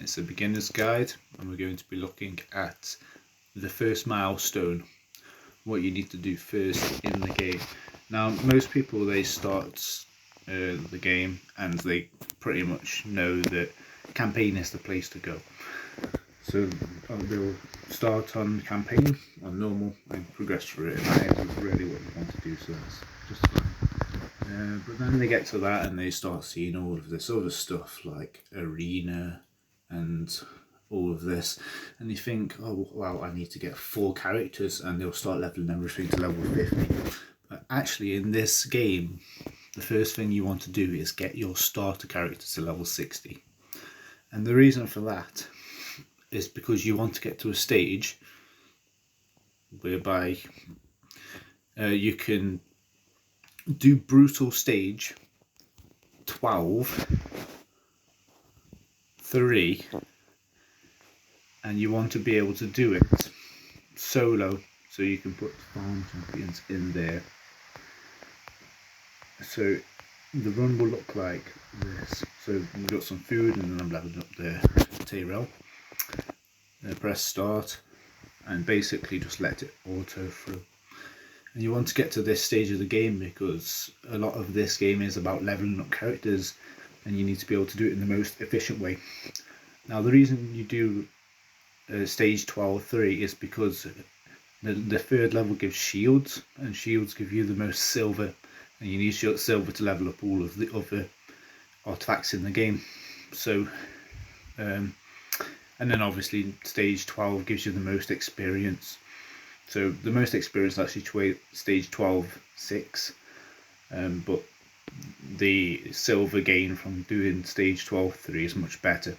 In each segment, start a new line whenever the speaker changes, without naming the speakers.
It's a beginner's guide, and we're going to be looking at the first milestone, what you need to do first in the game. Now, most people, they start the game and they pretty much know that campaign is the place to go. So they'll start on campaign, on normal, and progress through it, and that is really what you want to do, so that's just fine. But then they get to that and they start seeing all of this other stuff like arena and all of this, and you think, oh well, I need to get 4 characters, and they'll start leveling everything to level 50. But actually in this game, the first thing you want to do is get your starter character to level 60. And the reason for that is because you want to get to a stage whereby you can do brutal stage 12, 3, and you want to be able to do it solo, so you can put farm champions in there. So the run will look like this. So we've got some food, and then I'm leveling up the Tyrell. Press start and basically just let it auto through. And you want to get to this stage of the game because a lot of this game is about leveling up characters, and you need to be able to do it in the most efficient way. Now, the reason you do stage 12-3 is because the third level gives shields, and shields give you the most silver, and you need silver to level up all of the other artifacts in the game. So and then obviously stage 12 gives you the most experience. So the most experience is actually stage 12-6, but the silver gain from doing stage 12-3 is much better.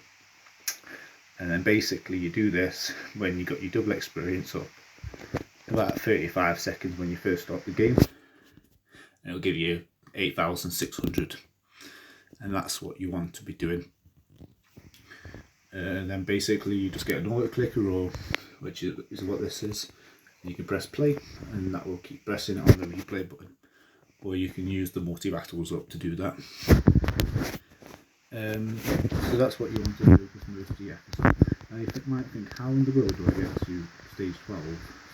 And then basically you do this when you got your double experience up, about 35 seconds when you first start the game. And it'll give you 8,600, and that's what you want to be doing. And then basically you just get an auto clicker, or which is what this is. You can press play, and that will keep pressing it on the replay button, or you can use the multi-battles up to do that. So that's what you want to do with most of the episode. Now you might think, how in the world do I get to stage 12,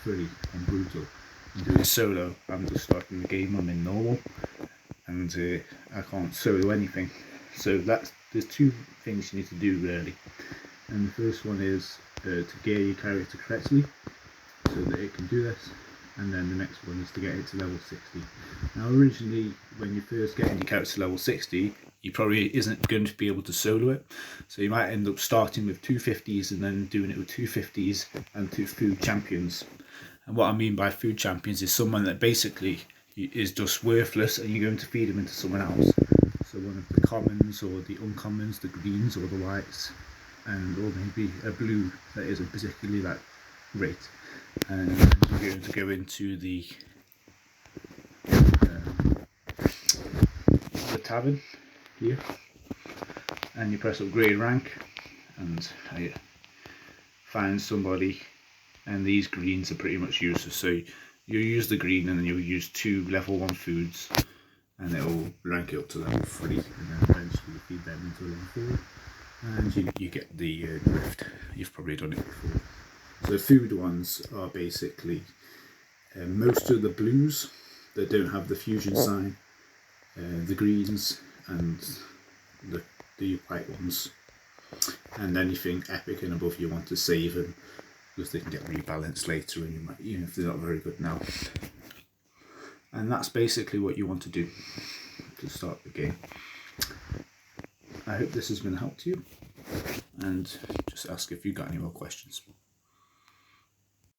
30 on brutal and do it solo? I'm just starting the game, I'm in normal, and I can't solo anything. So there's 2 things you need to do really. And the first one is to gear your character correctly so that it can do this, and then the next one is to get it to level 60. Now originally, when you first get your character to level 60, you probably isn't going to be able to solo it, so you might end up starting with 250s and then doing it with 250s and 2 food champions. And what I mean by food champions is someone that basically is just worthless, and you're going to feed them into someone else. So one of the commons, or the uncommons, the greens or the whites, and or maybe a blue that isn't particularly that great. And you're going to go into the tavern here, and you press upgrade rank, and you find somebody, and these greens are pretty much useless. So you use the green, and then you'll use 2 level 1 foods, and it'll rank it up to level 3, and then eventually you feed them into level 4, and you get the drift. You've probably done it before. So food ones are basically most of the blues that don't have the fusion sign, the greens, and the white ones. And anything epic and above, you want to save them because they can get rebalanced later, and you might, even if they're not very good now. And that's basically what you want to do to start the game. I hope this has been a help to you, and just ask if you've got any more questions.